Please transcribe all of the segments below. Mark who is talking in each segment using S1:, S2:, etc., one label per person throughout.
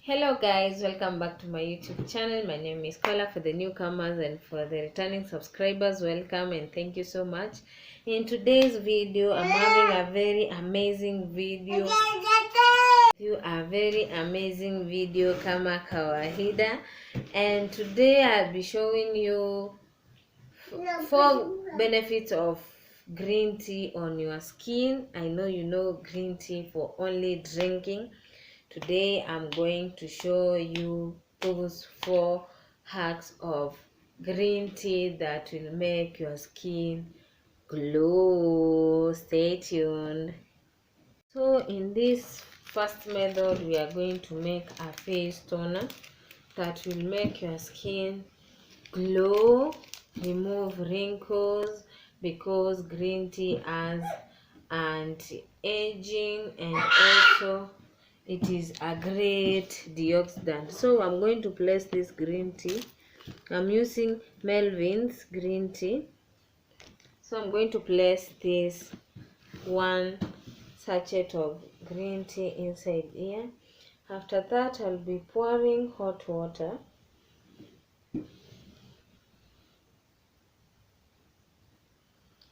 S1: Hello guys, welcome back to my YouTube channel. My name is Carla. For the newcomers and for the returning subscribers, welcome and thank you so much. In today's video, I'm having a very amazing video. Kama kawaida, and today I'll be showing you 4 benefits of green tea on your skin. I know you know green tea for only drinking. Today I'm going to show you those 4 hacks of green tea that will make your skin glow. Stay tuned. So in this first method, we are going to make a face toner that will make your skin glow, remove wrinkles, because green tea has anti-aging and also it is a great deoxidant. So I'm going to place this green tea. I'm using Melvin's green tea. So I'm going to place this 1 sachet of green tea inside here. After that, I'll be pouring hot water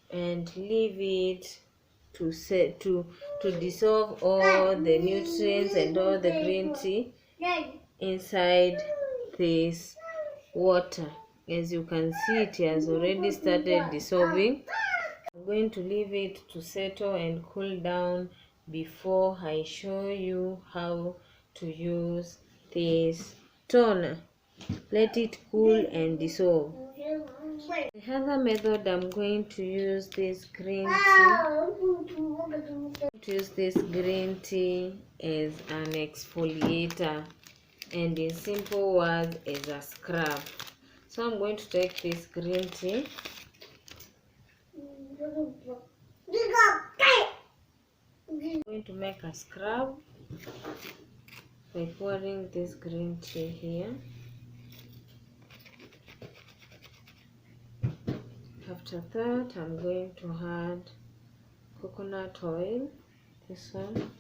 S1: and leave it to dissolve all the nutrients and all the green tea inside this water. As you can see, it has already started dissolving. I'm going to leave it to settle and cool down before I show you how to use this toner. Let it cool and dissolve. The other method, I'm going to use this green tea. As an exfoliator, and in simple words, as a scrub. So I'm going to take this green tea I'm going to make a scrub by pouring this green tea here. After that, I'm going to add coconut oil. This one,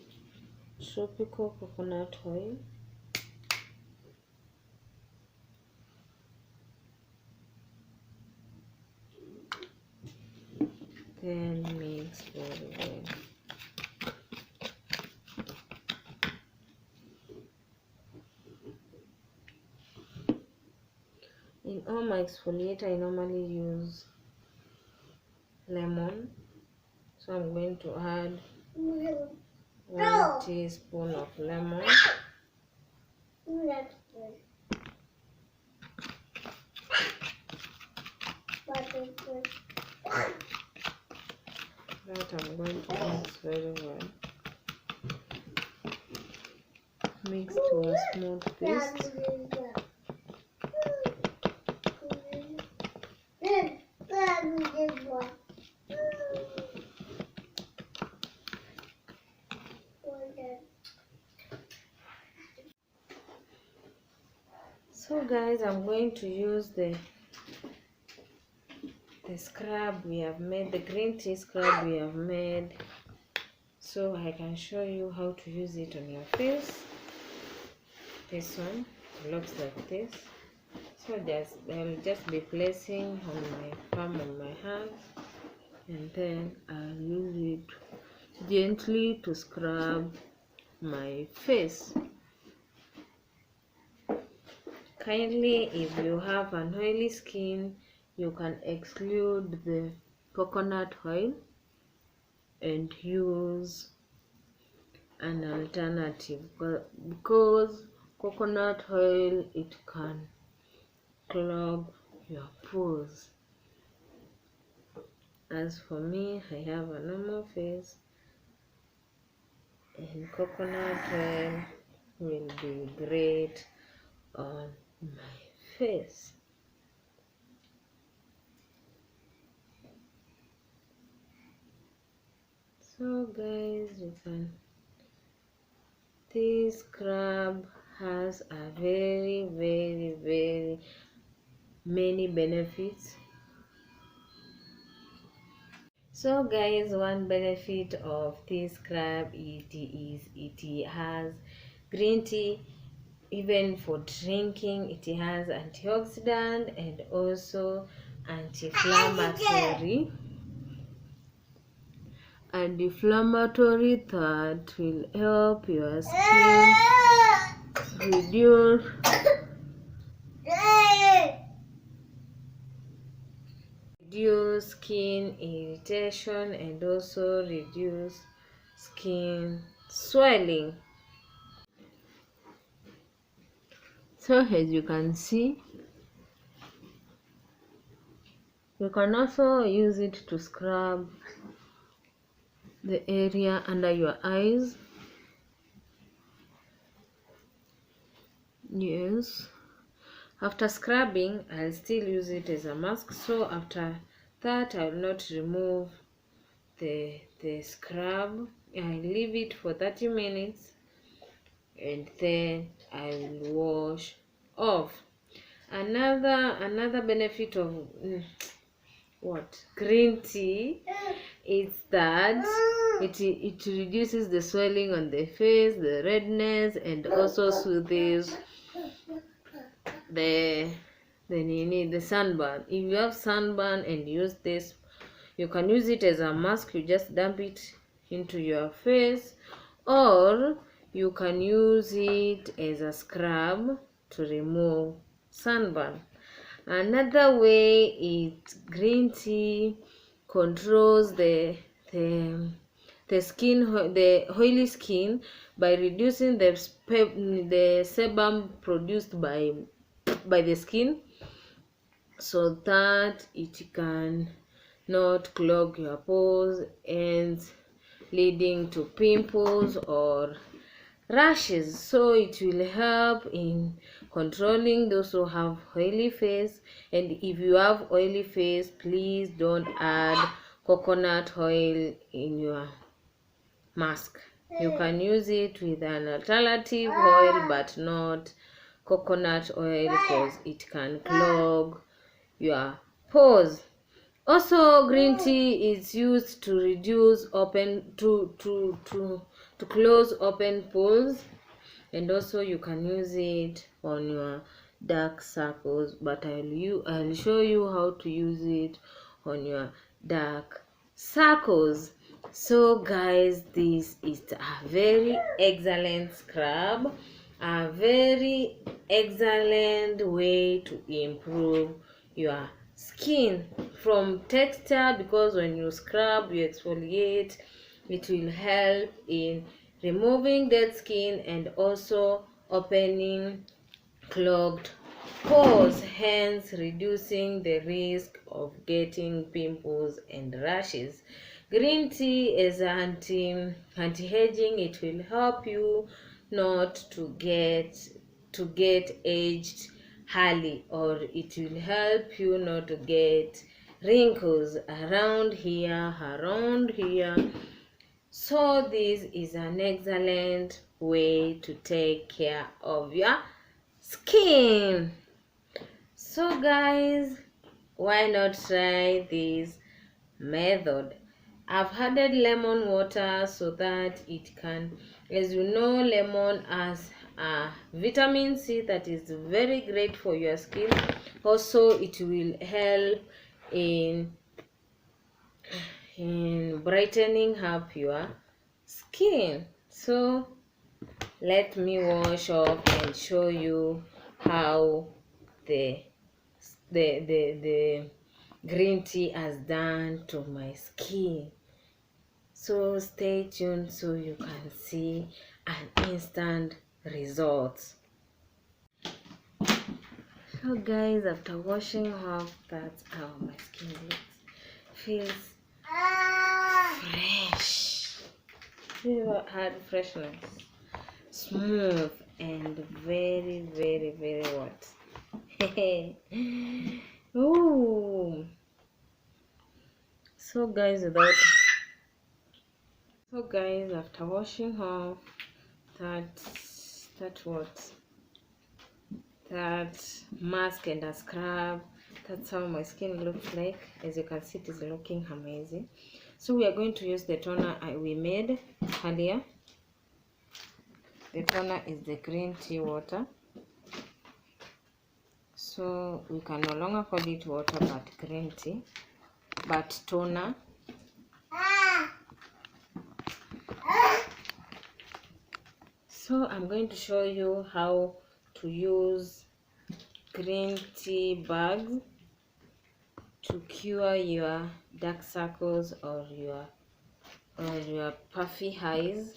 S1: tropical coconut oil. Then mix very well. In all my exfoliator, I normally use lemon. So I'm going to add 1 teaspoon of lemon. That I'm going to mix very well. Mix to a smooth paste. So guys, I'm going to use the scrub we have made, the green tea scrub we have made, so I can show you how to use it on your face. This one looks like this. So I'll just be placing on my palm of my hand, and then I'll use it gently to scrub my face. Kindly, if you have an oily skin, you can exclude the coconut oil and use an alternative, because coconut oil, it can clog your pores. As for me, I have a normal face, and coconut oil will be great on my face. So guys, this scrub has a very many benefits. So guys, one benefit of this scrub, it has green tea even for drinking. It has antioxidant and also anti-inflammatory that will help your skin reduce skin irritation and also reduce skin swelling. So as you can see, you can also use it to scrub the area under your eyes. Yes, after scrubbing I'll still use it as a mask, so after that I will not remove the scrub. I leave it for 30 minutes and then I will wash off. Another benefit of green tea is that it reduces the swelling on the face, the redness, and also soothes the sunburn. If you have sunburn and use this, you can use it as a mask. You just dump it into your face, or you can use it as a scrub to remove sunburn. Another way is green tea controls the oily skin by reducing the sebum produced by the skin, so that it can not clog your pores and leading to pimples or rashes. So it will help in controlling those who have oily face. And if you have oily face, please don't add coconut oil in your mask. You can use it with an alternative oil, but not coconut oil, because it can clog your pores. Also, green tea is used to reduce to close open pores, and also you can use it on your dark circles, but I'll show you how to use it on your dark circles. So guys, this is a very excellent scrub, a very excellent way to improve your skin from texture, because when you scrub, you exfoliate, it will help in removing dead skin and also opening clogged pores, hence reducing the risk of getting pimples and rashes. Green tea is anti-aging. It will help you not to get aged early, or it will help you not to get wrinkles around here. So this is an excellent way to take care of your skin. So guys, why not try this method? I've added lemon water so that it can, as you know, lemon has a vitamin C that is very great for your skin. Also, it will help in brightening up your skin. So let me wash off and show you how the green tea has done to my skin. So stay tuned so you can see an instant result. So guys, after washing off, that's how my skin looks. Feels fresh. You had freshness, smooth, and very what. Ooh. So guys, after washing off, that mask and a scrub, that's how my skin looks like. As you can see, it is looking amazing. So we are going to use the toner we made earlier. The toner is the green tea water. So we can no longer call it water but green tea, but toner. So I'm going to show you how to use green tea bags to cure your dark circles or your puffy eyes.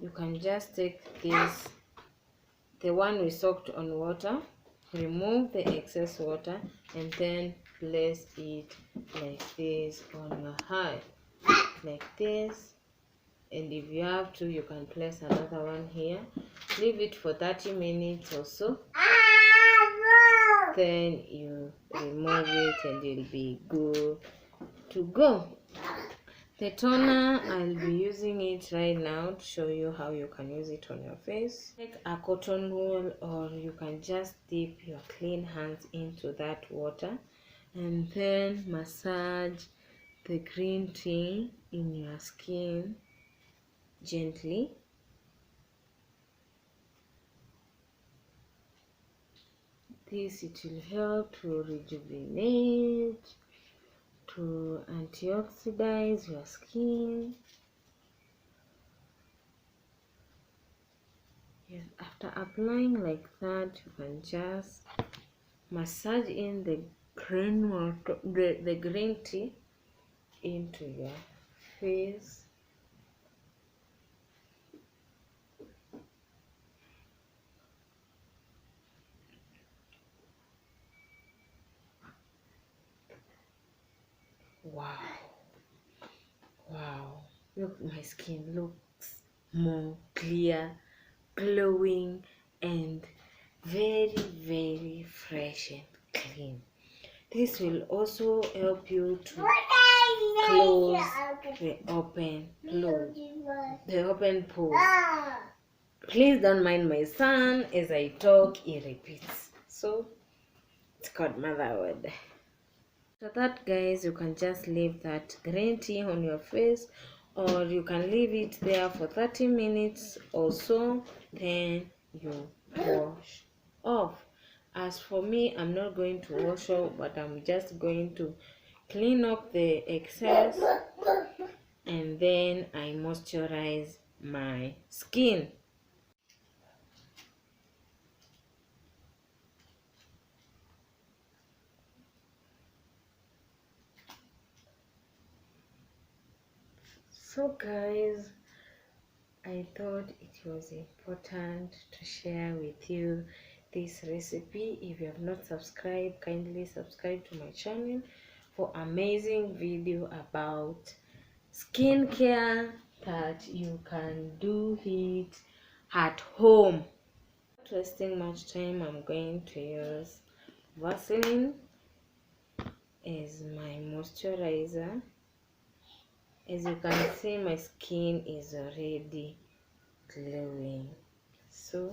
S1: You can just take this, the one we soaked on water, remove the excess water, and then place it like this on your eye, like this. And if you have to, you can place another one here. Leave it for 30 minutes or so. Then you remove it and you'll be good to go. The toner, I'll be using it right now to show you how you can use it on your face. Take a cotton wool, or you can just dip your clean hands into that water and then massage the green tea in your skin gently. This, it will help to rejuvenate, to antioxidize your skin. Yes, after applying like that, you can just massage in the green water, the green tea into your face. Wow, wow, look, my skin looks more clear, glowing, and very, very fresh and clean. This will also help you to close the open pores. Please don't mind my son, as I talk he repeats, so it's called motherhood. So that, guys, you can just leave that green tea on your face, or you can leave it there for 30 minutes or so, then you wash off. As for me, I'm not going to wash off, but I'm just going to clean up the excess and then I moisturize my skin. So guys, I thought it was important to share with you this recipe. If you have not subscribed, kindly subscribe to my channel for amazing video about skincare that you can do it at home. Not wasting much time, I'm going to use Vaseline as my moisturizer. As you can see, my skin is already glowing. So